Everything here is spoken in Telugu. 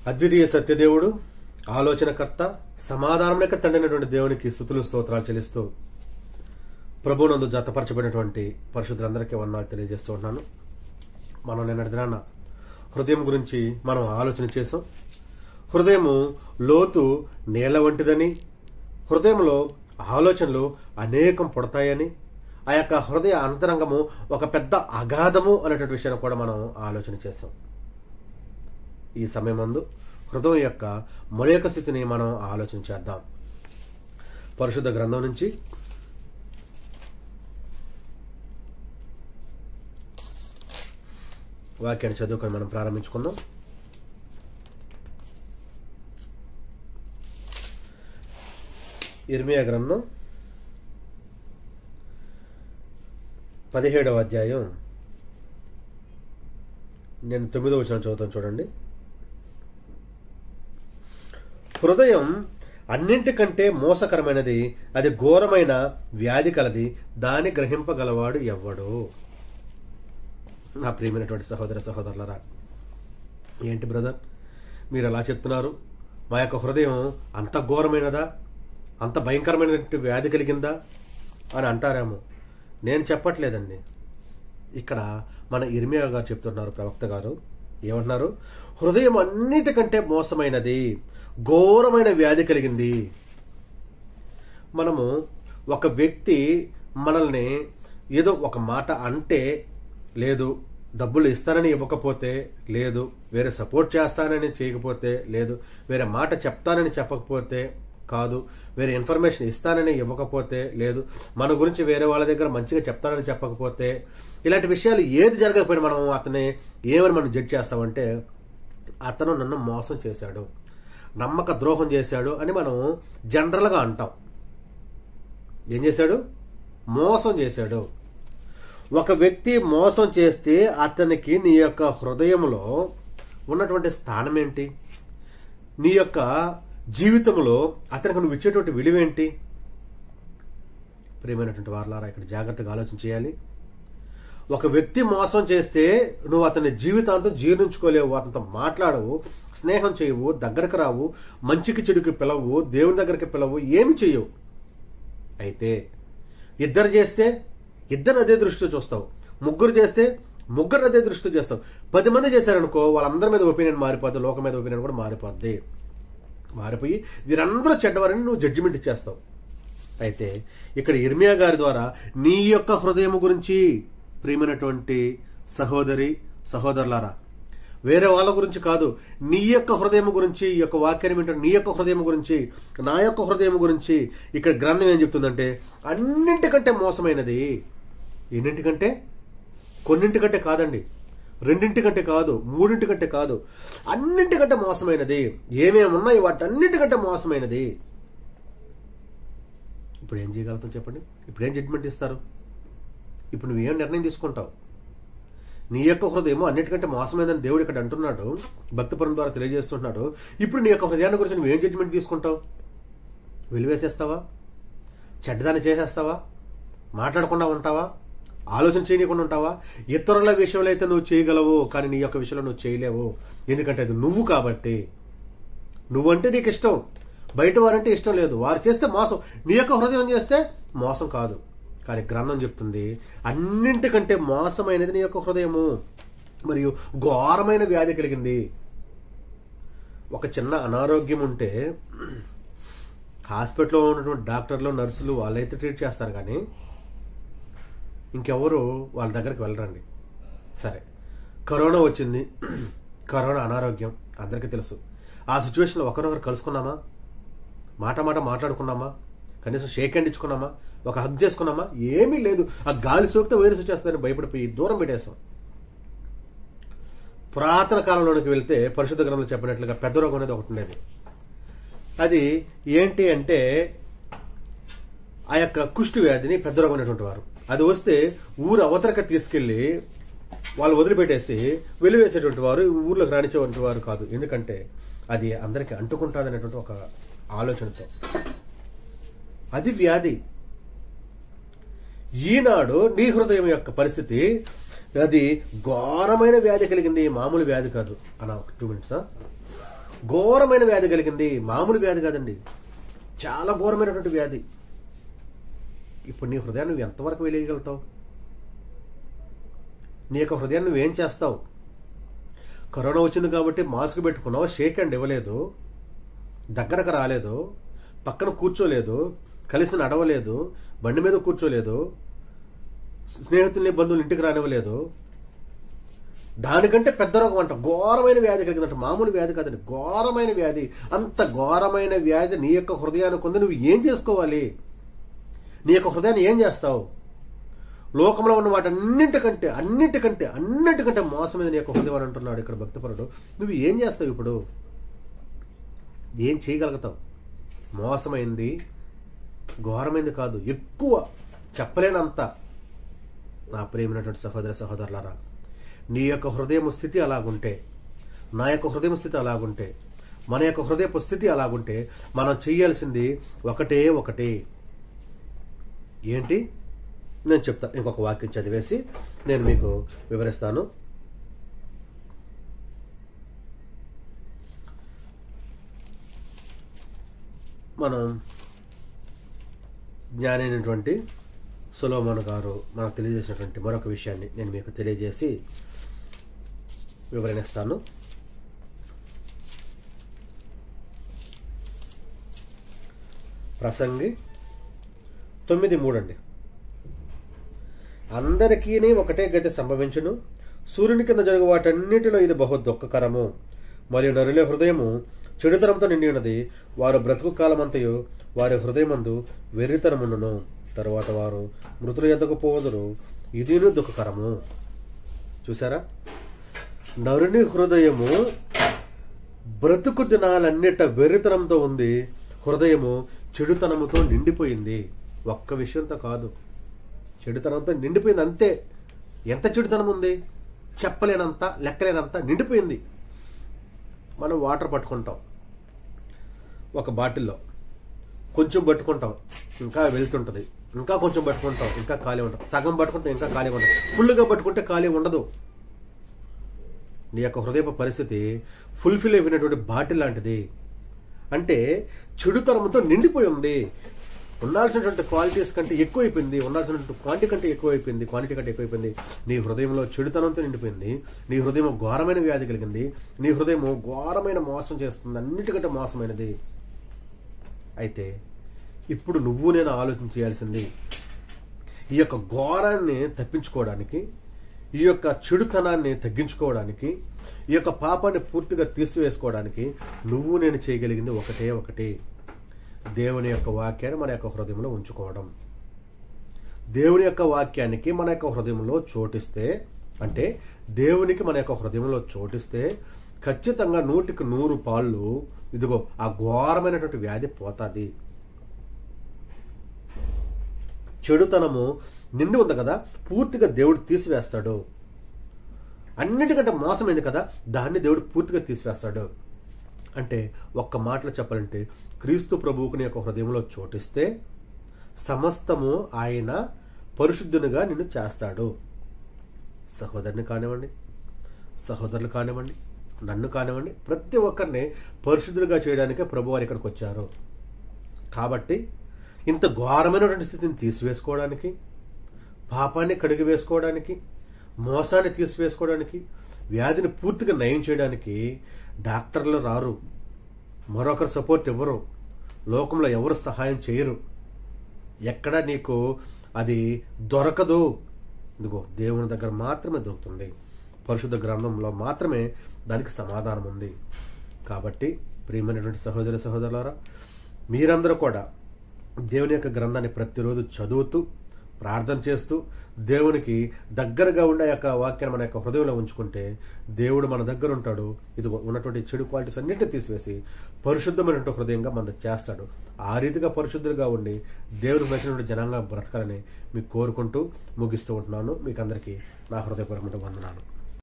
అద్వితీయ సత్యదేవుడు, ఆలోచనకర్త, సమాధానం యొక్క తండ్రినటువంటి దేవునికి స్తుతులు స్తోత్రాలు చెల్లిస్తూ ప్రభువునందు జతపరచబడినటువంటి పరిశుద్ధులందరికీ వందనాలు తెలియజేస్తూ ఉన్నాను. మనం నిన్నటి దినాన హృదయం గురించి మనం ఆలోచన చేసాం. హృదయము లోతు నేల వంటిదని, హృదయంలో ఆలోచనలు అనేకం పుడతాయని, ఆ యొక్క హృదయ అంతరంగము ఒక పెద్ద అగాధము అనేటువంటి విషయాన్ని కూడా మనం ఆలోచన చేసాం. ఈ సమయమందు హృదయం యొక్క మరొక స్థితిని మనం ఆలోచన చేద్దాం. పరిశుద్ధ గ్రంథం నుంచి వాక్యాన్ని చదువుకొని మనం ప్రారంభించుకుందాం. ఇర్మియా గ్రంథం 17వ అధ్యాయం, నేను 9వ వచనం చదువుతాను చూడండి. హృదయం అన్నింటికంటే మోసకరమైనది, అది ఘోరమైన వ్యాధి కలది, దాన్ని గ్రహింపగలవాడు ఎవ్వడు. నా ప్రియమైనటువంటి సహోదర సహోదరులరా, ఏంటి బ్రదర్ మీరు ఎలా చెప్తున్నారు? మా యొక్క హృదయం అంత ఘోరమైనదా, అంత భయంకరమైనటువంటి వ్యాధి కలిగిందా అని అంటారేమో. నేను చెప్పట్లేదండి. ఇక్కడ మన ఇర్మియా గారు చెప్తున్నారు, ప్రవక్త గారు ఏమంటున్నారు? హృదయం అన్నిటికంటే మోసమైనది, ఘోరమైన వ్యాధి కలిగింది. మనము ఒక వ్యక్తి మనల్ని ఏదో ఒక మాట అంటే, లేదు డబ్బులు ఇస్తానని ఇవ్వకపోతే, లేదు వేరే సపోర్ట్ చేస్తానని చేయకపోతే, లేదు వేరే మాట చెప్తానని చెప్పకపోతే, కాదు వేరే ఇన్ఫర్మేషన్ ఇస్తానని ఇవ్వకపోతే, లేదు మన గురించి వేరే వాళ్ళ దగ్గర మంచిగా చెప్తానని చెప్పకపోతే, ఇలాంటి విషయాలు ఏది జరగకపోయినా మనం అతన్ని ఏమని మనం జడ్జ్ చేస్తామంటే, అతను నన్ను మోసం చేశాడు, నమ్మక ద్రోహం చేశాడు అని మనం జనరల్గా అంటాం. ఏం చేశాడు? మోసం చేశాడు. ఒక వ్యక్తి మోసం చేస్తే అతనికి నీ యొక్క హృదయంలో ఉన్నటువంటి స్థానం ఏంటి? నీ యొక్క జీవితంలో అతనికి నువ్వు ఇచ్చేటువంటి విలువేంటి? ప్రియమైనటువంటి వారలారా, ఇక్కడ జాగ్రత్తగా ఆలోచన చేయాలి. ఒక వ్యక్తి మోసం చేస్తే నువ్వు అతని జీవితాంతం జీర్ణించుకోలేవు, అతనితో మాట్లాడవు, స్నేహం చేయవు, దగ్గరకు రావు, మంచికి చెడుకి పిలవు, దేవుని దగ్గరికి పిలవు, ఏమి చేయవు. అయితే ఇద్దరు చేస్తే ఇద్దరు అదే దృష్టితో చూస్తావు, ముగ్గురు చేస్తే ముగ్గురు అదే దృష్టితో చేస్తావు, 10 మంది చేశారనుకో వాళ్ళందరి మీద ఒపీనియన్ మారిపోద్ది, లోకం మీద ఒపీనియన్ కూడా మారిపోద్ది. మారిపోయి వీరందరూ చెడ్డవారని నువ్వు జడ్జిమెంట్ ఇచ్చేస్తావు. అయితే ఇక్కడ ఇర్మియా గారి ద్వారా నీ యొక్క హృదయం గురించి, ప్రియమైనటువంటి సహోదరి సహోదరులారా, వేరే వాళ్ళ గురించి కాదు, నీ యొక్క హృదయం గురించి ఈ యొక్క వాక్యాన్ని వింటాడు, నీ యొక్క హృదయం గురించి, నా యొక్క హృదయం గురించి ఇక్కడ గ్రంథం ఏం చెప్తుందంటే, అన్నింటికంటే మోసమైనది. ఎన్నింటికంటే? కొన్నింటికంటే కాదండి, 2 కాదు, 3 కాదు, అన్నింటికంటే మోసమైనది. ఏమేమి ఉన్నాయి వాటన్నింటికంటే మోసమైనది. ఇప్పుడు ఏం చేయగలుగుతాం చెప్పండి? ఇప్పుడు ఏం జడ్జిమెంట్ ఇస్తారు? ఇప్పుడు నువ్వేం నిర్ణయం తీసుకుంటావు? నీ యొక్క హృదయం అన్నిటికంటే మోసమైందని దేవుడు ఇక్కడ అంటున్నాడు, భక్తిపరం ద్వారా తెలియజేస్తున్నాడు. ఇప్పుడు నీ యొక్క హృదయాన్ని గురించి నువ్వేం జడ్జిమెంట్ తీసుకుంటావు? వెలివేసేస్తావా? చెడ్డదాన్ని చేసేస్తావా? మాట్లాడకుండా ఉంటావా? ఆలోచన చేయకుండా ఉంటావా? ఇతరుల విషయంలో అయితే నువ్వు చేయగలవు, కానీ నీ యొక్క విషయంలో నువ్వు చేయలేవు. ఎందుకంటే అది నువ్వు కాబట్టి. నువ్వంటే నీకు ఇష్టం, బయట వారంటే ఇష్టం లేదు, వారు చేస్తే మోసం. నీ యొక్క హృదయం చేస్తే మోసం కాదు. కానీ గ్రంథం చెప్తుంది అన్నింటికంటే మోసమైనది నీ యొక్క హృదయము, మరియు ఘోరమైన వ్యాధి కలిగింది. ఒక చిన్న అనారోగ్యం ఉంటే హాస్పిటల్లో ఉన్నటువంటి డాక్టర్లు, నర్సులు వాళ్ళైతే ట్రీట్ చేస్తారు, కానీ ఇంకెవరు వాళ్ళ దగ్గరికి వెళ్ళరండి. సరే, కరోనా వచ్చింది, కరోనా అనారోగ్యం అందరికీ తెలుసు. ఆ సిచ్యువేషన్లో ఒకరొకరు కలుసుకున్నామా? మాట మాట్లాడుకున్నామా? కనీసం షేక్ హ్యాండ్ ఇచ్చుకున్నామా? ఒక హగ్ చేసుకున్నామా? ఏమీ లేదు. ఆ గాలి సోకితే వైరస్ వచ్చేస్తుందని భయపడిపోయి దూరం పెట్టేస్తాం. పురాతన కాలంలోనికి వెళ్తే పరిశుద్ధ గ్రంథంలో చెప్పినట్లుగా పెద్ద రోగం అనేది ఒకటి ఉండేది. అది ఏంటి అంటే, ఆ యొక్క కుష్టు వ్యాధిని పెద్ద రోగం అనేటువంటి వారు, అది వస్తే ఊరు అవతరక తీసుకెళ్లి వాళ్ళు వదిలిపెట్టేసి వెలివేసేటువంటి వారు, ఊర్లోకి రాణించేటువంటి వారు కాదు. ఎందుకంటే అది అందరికీ అంటుకుంటుంది అనేటువంటి ఒక ఆలోచనతో. అది వ్యాధి. ఈనాడు నీ హృదయం యొక్క పరిస్థితి, అది ఘోరమైన వ్యాధి కలిగింది, మామూలు వ్యాధి కాదు. అన్న 2 minutes. ఘోరమైన వ్యాధి కలిగింది, మామూలు వ్యాధి కాదండి, చాలా ఘోరమైనటువంటి వ్యాధి. ఇప్పుడు నీ హృదయాన్ని నువ్వు ఎంతవరకు వెలిగలుగుతావు? నీ యొక్క హృదయాన్ని నువ్వేం చేస్తావు? కరోనా వచ్చింది కాబట్టి మాస్క్ పెట్టుకున్నావు, షేక్ హ్యాండ్ ఇవ్వలేదు, దగ్గరకు రాలేదు, పక్కన కూర్చోలేదు, కలిసి నడవలేదు, బండి మీద కూర్చోలేదు, స్నేహితుల్ని బంధువులు ఇంటికి రానివ్వలేదు. దానికంటే పెద్ద రోగం అంట, ఘోరమైన వ్యాధి కలిగిందంట. మామూలు వ్యాధి కాదండి, ఘోరమైన వ్యాధి. అంత ఘోరమైన వ్యాధి నీ యొక్క హృదయానికి ఉంది. నువ్వు ఏం చేసుకోవాలి? నీ యొక్క హృదయాన్ని ఏం చేస్తావు? లోకంలో ఉన్న వాటి అన్నిటికంటే మోసమైన నీ యొక్క హృదయం అని అంటున్నాడు ఇక్కడ భక్తిపరుడు. నువ్వు ఏం చేస్తావు ఇప్పుడు? ఏం చేయగలుగుతావు? మోసమైంది, ఘోరమైంది కాదు, ఎక్కువ చెప్పలేనంత. నా ప్రియమైనటువంటి సహోదర సహోదరులారా, నీ యొక్క హృదయం స్థితి అలాగుంటే, నా యొక్క హృదయం స్థితి అలాగుంటే, మన యొక్క హృదయపు స్థితి అలాగుంటే మనం చేయాల్సింది ఒకటే. ఏంటి? నేను చెప్తా. ఇంకొక వాక్యం చదివేసి నేను మీకు వివరిస్తాను. మనం జ్ఞాని అయినటువంటి సొలొమోను గారు మనకు తెలియజేసినటువంటి మరొక విషయాన్ని నేను మీకు తెలియజేసి వివరణిస్తాను. ప్రసంగి 9:3 అండి. అందరికీ ఒకటే గతి సంభవించును, సూర్యుని కింద జరుగు వాటన్నిటిలో ఇది బహు దుఃఖకరము. మరియు నరుల హృదయము చెడుతనంతో నిండి ఉన్నది, వారు బ్రతుకు కాలమంతయు వారి హృదయమందు వెర్రితనముండును. తరువాత వారు మృతుల యొద్దకు పోవదురు, ఇదిను దుఃఖకరము. చూసారా? నరుని హృదయము బ్రతుకు దినాలన్నిట వెర్రితనంతో ఉంది, హృదయము చెడుతనముతో నిండిపోయింది. ఒక్క విషయంతో కాదు, చెడుతనంతో నిండిపోయింది అంతే. ఎంత చెడుతనం ఉంది? చెప్పలేనంత, లెక్కలేనంత నిండిపోయింది. మనం వాటర్ పట్టుకుంటాం, ఒక బాటిల్లో కొంచెం పట్టుకుంటాం, ఇంకా వెళ్తుంటుంది, ఇంకా కొంచెం పట్టుకుంటాం, ఇంకా ఖాళీ ఉంటుంది, సగం పట్టుకుంటాం, ఇంకా ఖాళీ ఉండదు, ఫుల్గా పట్టుకుంటే ఖాళీ ఉండదు. నీ యొక్క హృదయపు పరిస్థితి ఫుల్ఫిల్ అయిపోయినటువంటి బాటిల్ లాంటిది. అంటే చెడుతనంతో నిండిపోయి ఉంది. ఉండాల్సినటువంటి క్వాలిటీస్ కంటే ఎక్కువైపోయింది, ఉండాల్సినటువంటి క్వాంటిటీ కంటే ఎక్కువైపోయింది. నీ హృదయంలో చెడుతనంతో నిండిపోయింది. నీ హృదయం ఘోరమైన వ్యాధి కలిగింది. నీ హృదయం ఘోరమైన మోసం చేస్తుంది, అన్నిటికంటే మోసమైనది. అయితే ఇప్పుడు నువ్వు నేను ఆలోచన చేయాల్సింది, ఈ యొక్క ఘోరాన్ని తప్పించుకోవడానికి, ఈ యొక్క చెడుతనాన్ని తగ్గించుకోవడానికి, ఈ యొక్క పాపాన్ని పూర్తిగా తీసివేసుకోవడానికి నువ్వు నేను చేయగలిగింది ఒకటే. దేవుని యొక్క వాక్యాన్ని మన యొక్క హృదయంలో ఉంచుకోవడం. దేవుని యొక్క వాక్యానికి మన యొక్క హృదయంలో చోటిస్తే, అంటే దేవునికి మన యొక్క హృదయంలో చోటిస్తే ఖచ్చితంగా 100కి 100 ఇదిగో ఆ ఘోరమైనటువంటి వ్యాధి పోతుంది. చెడుతనము నిండి ఉంది కదా, పూర్తిగా దేవుడు తీసివేస్తాడు. అన్నిటికంటే మోసమైంది కదా, దాన్ని దేవుడు పూర్తిగా తీసివేస్తాడు. అంటే ఒక్క మాటలో చెప్పాలంటే, క్రీస్తు ప్రభువుని యొక్క హృదయంలో చోటిస్తే సమస్తము ఆయన పరిశుద్ధునిగా నిన్ను చేస్తాడు. సహోదరుని కానివ్వండి, సహోదరులు కానివ్వండి, నన్ను కానివ్వండి, ప్రతి ఒక్కరిని పరిశుద్ధులుగా చేయడానికే ప్రభువారు ఇక్కడికి వచ్చారు. కాబట్టి ఇంత ఘోరమైనటువంటి స్థితిని తీసివేసుకోవడానికి, పాపాన్ని కడిగి వేసుకోవడానికి, మోసాన్ని తీసివేసుకోవడానికి, వ్యాధిని పూర్తిగా నయం చేయడానికి డాక్టర్లు రారు, మరొకరు సపోర్ట్ ఇవ్వరు, లోకంలో ఎవరు సహాయం చేయరు, ఎక్కడ నీకు అది దొరకదు. ఇదిగో దేవుని దగ్గర మాత్రమే దొరుకుతుంది, పరిశుద్ధ గ్రంథంలో మాత్రమే దానికి సమాధానం ఉంది. కాబట్టి ప్రియమైనటువంటి సహోదర సహోదరులారా, మీరందరూ కూడా దేవుని యొక్క గ్రంథాన్ని ప్రతిరోజు చదువుతూ, ప్రార్థన చేస్తూ, దేవునికి దగ్గరగా ఉండే యొక్క వాక్యాన్ని మన యొక్క హృదయంలో ఉంచుకుంటే దేవుడు మన దగ్గర ఉంటాడు. ఇది ఉన్నటువంటి చెడు క్వాలిటీస్ అన్నింటినీ తీసివేసి పరిశుద్ధమైనటువంటి హృదయంగా మన చేస్తాడు. ఆ రీతిగా పరిశుద్ధులుగా ఉండి దేవుడికి నచ్చినటువంటి జనంగా బ్రతకాలని మీకు కోరుకుంటూ ముగిస్తూ ఉంటున్నాను. మీకు అందరికీ నా హృదయపూర్వకమైన వందనాలు.